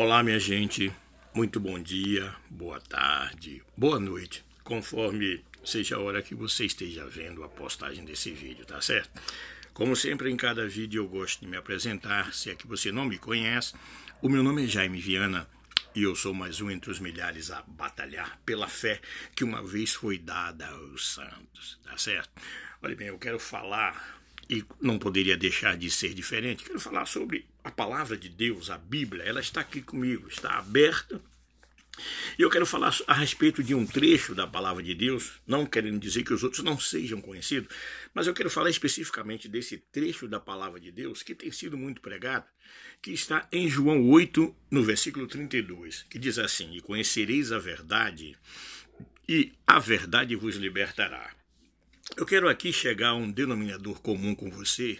Olá, minha gente, muito bom dia, boa tarde, boa noite, conforme seja a hora que você esteja vendo a postagem desse vídeo, tá certo? Como sempre, em cada vídeo eu gosto de me apresentar, se é que você não me conhece. O meu nome é Jaime Viana e eu sou mais um entre os milhares a batalhar pela fé que uma vez foi dada aos santos, tá certo? Olha bem, eu quero falar, e não poderia deixar de ser diferente, quero falar sobre a palavra de Deus, a Bíblia. Ela está aqui comigo, está aberta. E eu quero falar a respeito de um trecho da palavra de Deus, não querendo dizer que os outros não sejam conhecidos, mas eu quero falar especificamente desse trecho da palavra de Deus que tem sido muito pregado, que está em João 8, no versículo 32, que diz assim: "E conhecereis a verdade, e a verdade vos libertará." Eu quero aqui chegar a um denominador comum com você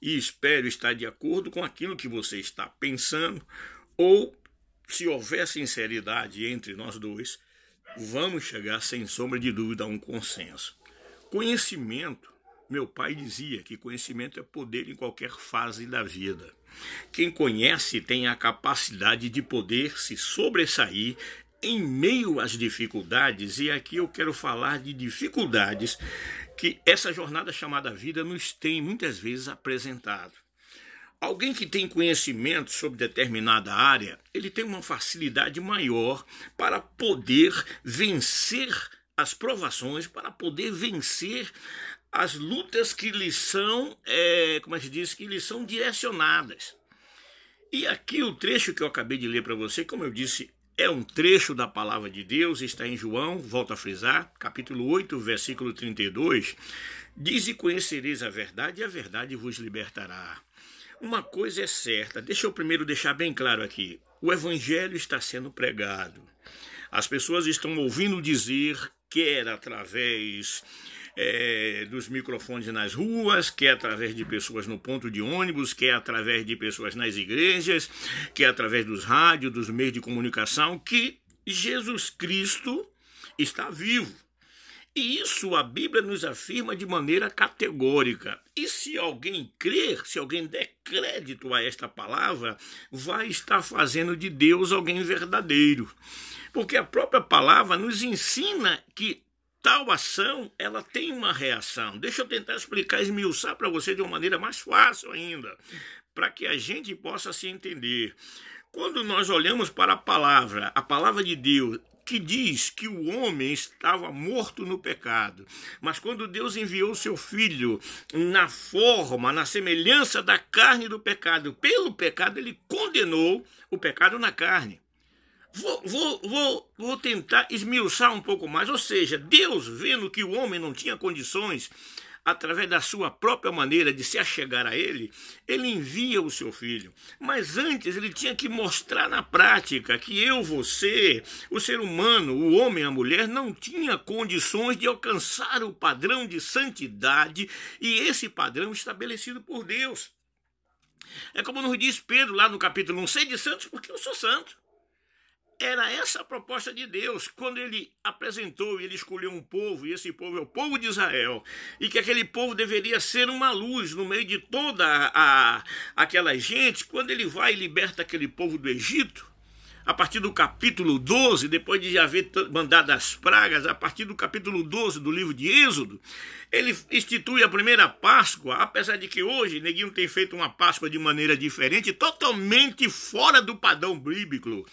e espero estar de acordo com aquilo que você está pensando, ou se houver sinceridade entre nós dois, vamos chegar sem sombra de dúvida a um consenso. Conhecimento, meu pai dizia que conhecimento é poder em qualquer fase da vida. Quem conhece tem a capacidade de poder se sobressair em meio às dificuldades, e aqui eu quero falar de dificuldades que essa jornada chamada vida nos tem muitas vezes apresentado. Alguém que tem conhecimento sobre determinada área, ele tem uma facilidade maior para poder vencer as provações, para poder vencer as lutas que lhe são, que lhe são direcionadas. E aqui o trecho que eu acabei de ler para você, como eu disse, é um trecho da palavra de Deus, está em João, volto a frisar, capítulo 8, versículo 32, diz: "E conhecereis a verdade, e a verdade vos libertará." Uma coisa é certa, deixa eu primeiro deixar bem claro aqui, o evangelho está sendo pregado. As pessoas estão ouvindo dizer, quer através dos microfones nas ruas, quer através de pessoas no ponto de ônibus, quer através de pessoas nas igrejas, quer através dos rádios, dos meios de comunicação, que Jesus Cristo está vivo. E isso a Bíblia nos afirma de maneira categórica. E se alguém crer, se alguém der crédito a esta palavra, vai estar fazendo de Deus alguém verdadeiro. Porque a própria palavra nos ensina que tal ação, ela tem uma reação. Deixa eu tentar explicar, esmiuçar para você de uma maneira mais fácil ainda, para que a gente possa se entender. Quando nós olhamos para a palavra de Deus, que diz que o homem estava morto no pecado, mas quando Deus enviou seu Filho na forma, na semelhança da carne do pecado, pelo pecado ele condenou o pecado na carne. Vou tentar esmiuçar um pouco mais, ou seja, Deus, vendo que o homem não tinha condições, através da sua própria maneira de se achegar a ele, ele envia o seu Filho. Mas antes ele tinha que mostrar na prática que eu, você, o ser humano, o homem, a mulher, não tinha condições de alcançar o padrão de santidade, e esse padrão estabelecido por Deus. É como nos diz Pedro lá no capítulo 1, "Sede santos porque eu sou santo." Era essa a proposta de Deus, quando ele apresentou e ele escolheu um povo, e esse povo é o povo de Israel, e que aquele povo deveria ser uma luz no meio de toda aquela gente. Quando ele vai e liberta aquele povo do Egito, a partir do capítulo 12, depois de haver mandado as pragas, a partir do capítulo 12 do livro de Êxodo, ele institui a primeira Páscoa, apesar de que hoje neguinho tem feito uma Páscoa de maneira diferente, totalmente fora do padrão bíblico,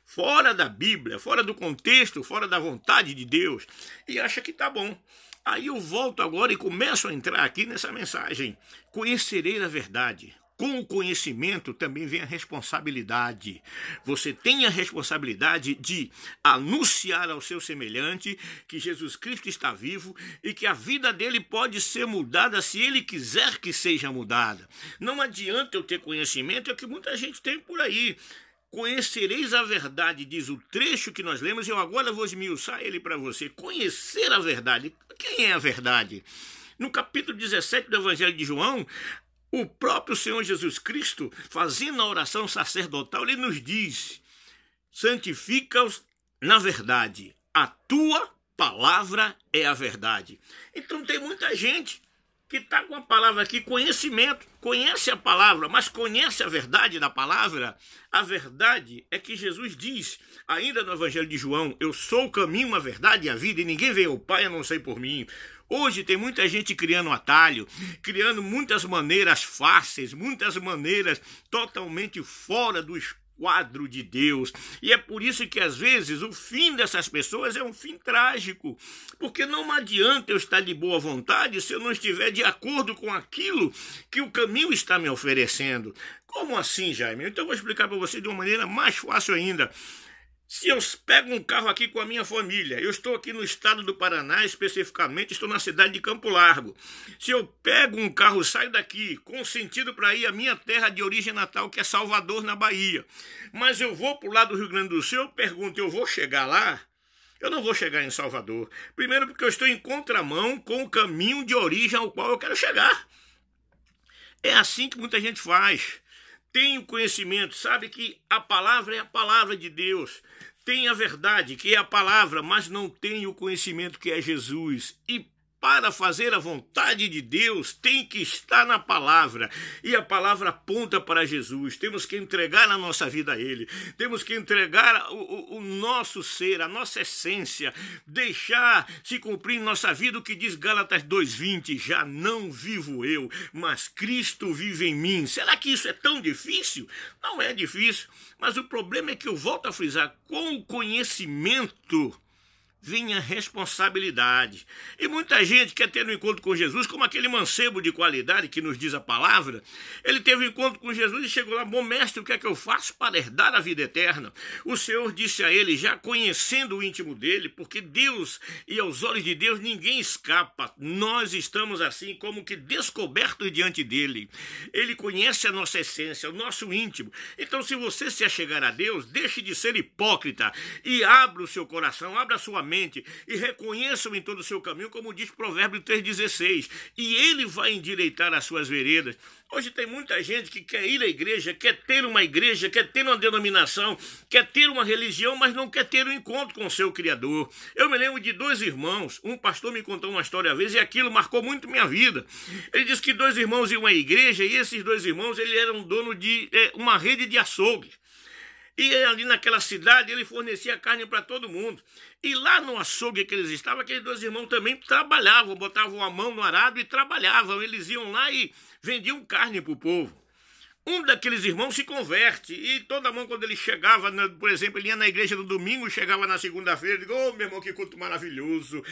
fora da Bíblia, fora do contexto, fora da vontade de Deus, e acha que tá bom. Aí eu volto agora e começo a entrar aqui nessa mensagem. Conhecerei a verdade. Com o conhecimento também vem a responsabilidade. Você tem a responsabilidade de anunciar ao seu semelhante que Jesus Cristo está vivo e que a vida dele pode ser mudada se ele quiser que seja mudada. Não adianta eu ter conhecimento, é o que muita gente tem por aí. Conhecereis a verdade, diz o trecho que nós lemos, e eu agora vou esmiuçar ele para você. Conhecer a verdade. Quem é a verdade? No capítulo 17 do Evangelho de João, o próprio Senhor Jesus Cristo, fazendo a oração sacerdotal, ele nos diz: "Santifica-os na verdade, a tua palavra é a verdade." Então tem muita gente que está com a palavra aqui, conhecimento, conhece a palavra, mas conhece a verdade da palavra? A verdade é que Jesus diz, ainda no Evangelho de João, eu sou o caminho, a verdade e a vida, e ninguém vem ao Pai a não ser por mim. Hoje tem muita gente criando atalho, criando muitas maneiras fáceis, muitas maneiras totalmente fora do quadro de Deus. E é por isso que às vezes o fim dessas pessoas é um fim trágico, porque não adianta eu estar de boa vontade se eu não estiver de acordo com aquilo que o caminho está me oferecendo. Como assim, Jaime? Então eu vou explicar para você de uma maneira mais fácil ainda. Se eu pego um carro aqui com a minha família, eu estou aqui no estado do Paraná, especificamente, estou na cidade de Campo Largo. Se eu pego um carro, saio daqui com sentido para ir à minha terra de origem natal, que é Salvador, na Bahia, mas eu vou para o lado do Rio Grande do Sul, eu pergunto, eu vou chegar lá? Eu não vou chegar em Salvador. Primeiro porque eu estou em contramão com o caminho de origem ao qual eu quero chegar. É assim que muita gente faz. Tem o conhecimento, sabe que a palavra é a palavra de Deus. Tem a verdade, que é a palavra, mas não tem o conhecimento, que é Jesus. E para fazer a vontade de Deus, tem que estar na palavra. E a palavra aponta para Jesus. Temos que entregar a nossa vida a Ele. Temos que entregar o nosso ser, a nossa essência. Deixar se cumprir em nossa vida o que diz Gálatas 2:20. Já não vivo eu, mas Cristo vive em mim. Será que isso é tão difícil? Não é difícil. Mas o problema é que eu volto a frisar, com o conhecimento vem a responsabilidade. E muita gente quer ter um encontro com Jesus, como aquele mancebo de qualidade que nos diz a palavra. Ele teve um encontro com Jesus e chegou lá, bom mestre, o que é que eu faço para herdar a vida eterna? O Senhor disse a ele, já conhecendo o íntimo dele, porque Deus, e aos olhos de Deus, ninguém escapa. Nós estamos assim, como que descobertos diante dele. Ele conhece a nossa essência, o nosso íntimo. Então, se você se achegar a Deus, deixe de ser hipócrita e abra o seu coração, abra a sua mente, e reconheçam em todo o seu caminho, como diz Provérbio 3,16, e ele vai endireitar as suas veredas. Hoje tem muita gente que quer ir à igreja, quer ter uma igreja, quer ter uma denominação, quer ter uma religião, mas não quer ter um encontro com o seu Criador. Eu me lembro de dois irmãos, um pastor me contou uma história uma vez e aquilo marcou muito minha vida. Ele disse que dois irmãos iam à igreja e esses dois irmãos eles eram donos de uma rede de açougue. E ali naquela cidade ele fornecia carne para todo mundo. E lá no açougue que eles estavam, aqueles dois irmãos também trabalhavam, botavam a mão no arado e trabalhavam. Eles iam lá e vendiam carne para o povo. Um daqueles irmãos se converte e toda mão, quando ele chegava, por exemplo, ele ia na igreja no domingo, chegava na segunda-feira, ele dizia, meu irmão, que culto maravilhoso,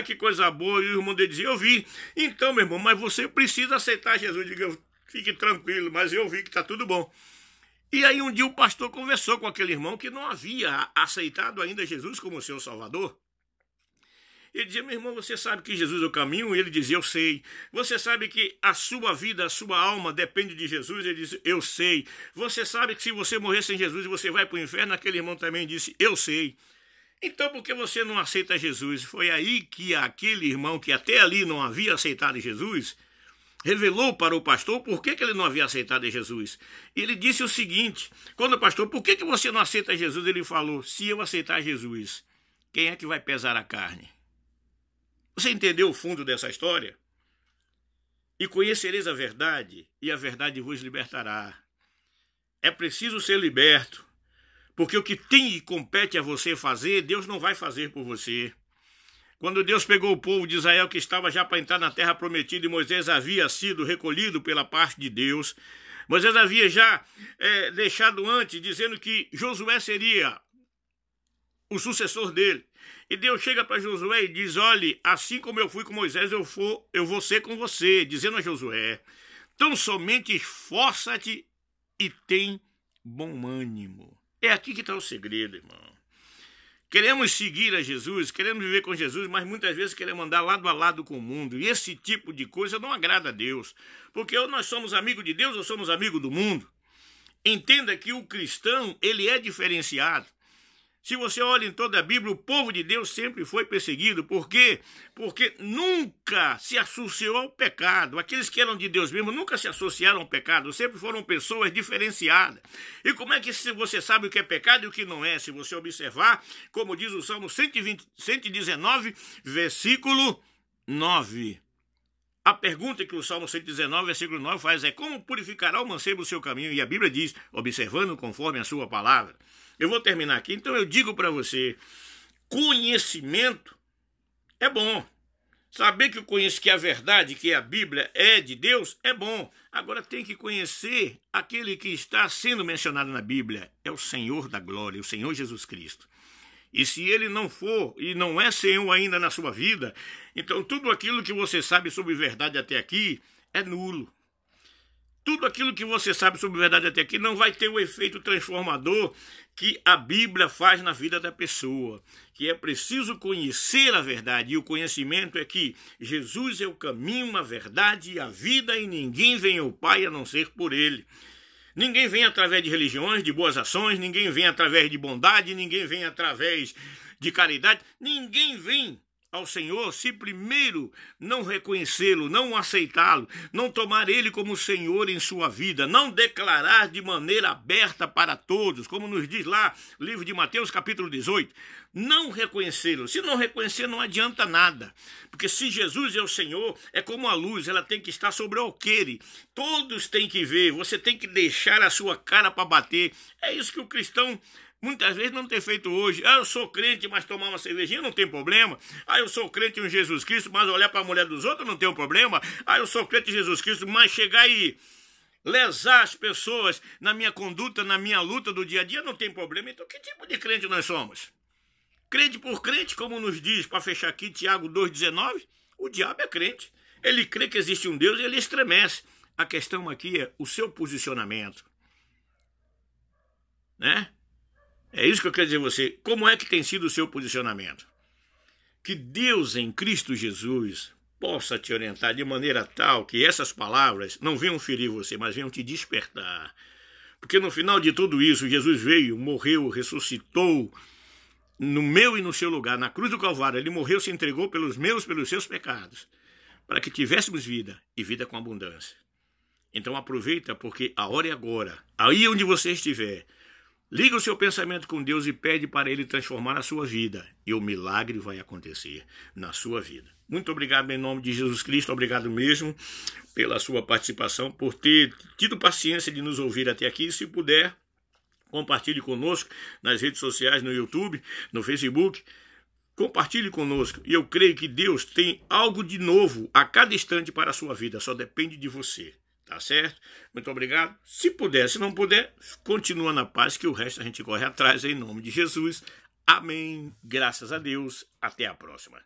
que coisa boa. E o irmão dele dizia, eu vi. Então, meu irmão, mas você precisa aceitar Jesus. Eu digo, fique tranquilo, mas eu vi que está tudo bom. E aí um dia o pastor conversou com aquele irmão que não havia aceitado ainda Jesus como seu Salvador. Ele dizia, meu irmão, você sabe que Jesus é o caminho? E ele dizia, eu sei. Você sabe que a sua vida, a sua alma depende de Jesus? Ele disse, eu sei. Você sabe que se você morrer sem Jesus você vai para o inferno? Aquele irmão também disse, eu sei. Então por que você não aceita Jesus? Foi aí que aquele irmão que até ali não havia aceitado Jesus revelou para o pastor por que ele não havia aceitado Jesus. E ele disse o seguinte, quando o pastor, por que você não aceita Jesus? Ele falou, se eu aceitar Jesus, quem é que vai pesar a carne? Você entendeu o fundo dessa história? E conhecereis a verdade, e a verdade vos libertará. É preciso ser liberto, porque o que tem e compete a você fazer, Deus não vai fazer por você. Quando Deus pegou o povo de Israel que estava já para entrar na terra prometida e Moisés havia sido recolhido pela parte de Deus, Moisés havia já deixado antes, dizendo que Josué seria o sucessor dele. E Deus chega para Josué e diz, olhe, assim como eu fui com Moisés, eu vou ser com você, dizendo a Josué, tão somente esforça-te e tem bom ânimo. É aqui que está o segredo, irmão. Queremos seguir a Jesus, queremos viver com Jesus, mas muitas vezes queremos andar lado a lado com o mundo. E esse tipo de coisa não agrada a Deus. Porque ou nós somos amigos de Deus ou somos amigos do mundo. Entenda que o cristão, ele é diferenciado. Se você olha em toda a Bíblia, o povo de Deus sempre foi perseguido. Por quê? Porque nunca se associou ao pecado. Aqueles que eram de Deus mesmo nunca se associaram ao pecado. Sempre foram pessoas diferenciadas. E como é que você sabe o que é pecado e o que não é? Se você observar, como diz o Salmo 119, versículo 9. A pergunta que o Salmo 119, versículo 9 faz é: como purificará o mancebo o seu caminho? E a Bíblia diz: observando conforme a sua palavra. Eu vou terminar aqui, então eu digo para você, conhecimento é bom. Saber que a verdade, que a Bíblia é de Deus, é bom. Agora tem que conhecer aquele que está sendo mencionado na Bíblia. É o Senhor da glória, o Senhor Jesus Cristo. E se ele não for e não é Senhor ainda na sua vida, então tudo aquilo que você sabe sobre verdade até aqui é nulo. Tudo aquilo que você sabe sobre verdade até aqui não vai ter o efeito transformador que a Bíblia faz na vida da pessoa. Que é preciso conhecer a verdade. E o conhecimento é que Jesus é o caminho, a verdade e a vida, e ninguém vem ao Pai a não ser por ele. Ninguém vem através de religiões, de boas ações, ninguém vem através de bondade, ninguém vem através de caridade, ninguém vem ao Senhor se primeiro não reconhecê-lo, não aceitá-lo, não tomar ele como Senhor em sua vida, não declarar de maneira aberta para todos, como nos diz lá o livro de Mateus capítulo 18, não reconhecê-lo. Se não reconhecer, não adianta nada, porque se Jesus é o Senhor, é como a luz, ela tem que estar sobre o alqueire, todos têm que ver, você tem que deixar a sua cara para bater. É isso que o cristão muitas vezes não tem feito hoje. Eu sou crente, mas tomar uma cervejinha não tem problema. Eu sou crente em Jesus Cristo, mas olhar para a mulher dos outros não tem um problema. Eu sou crente em Jesus Cristo, mas chegar e lesar as pessoas na minha conduta, na minha luta do dia a dia, não tem problema. Então que tipo de crente nós somos? Crente por crente, como nos diz, para fechar aqui, Tiago 2,19, o diabo é crente. Ele crê que existe um Deus e ele estremece. A questão aqui é o seu posicionamento, né? É isso que eu quero dizer a você. Como é que tem sido o seu posicionamento? Que Deus em Cristo Jesus possa te orientar de maneira tal que essas palavras não venham ferir você, mas venham te despertar. Porque no final de tudo isso, Jesus veio, morreu, ressuscitou no meu e no seu lugar, na cruz do Calvário. Ele morreu, se entregou pelos meus, pelos seus pecados, para que tivéssemos vida e vida com abundância. Então aproveita, porque a hora é agora. Aí onde você estiver, liga o seu pensamento com Deus e pede para Ele transformar a sua vida. E o milagre vai acontecer na sua vida. Muito obrigado em nome de Jesus Cristo. Obrigado mesmo pela sua participação, por ter tido paciência de nos ouvir até aqui. Se puder, compartilhe conosco nas redes sociais, no YouTube, no Facebook. Compartilhe conosco. E eu creio que Deus tem algo de novo a cada instante para a sua vida. Só depende de você. Tá certo? Muito obrigado. Se puder, se não puder, continua na paz, que o resto a gente corre atrás em nome de Jesus. Amém. Graças a Deus. Até a próxima.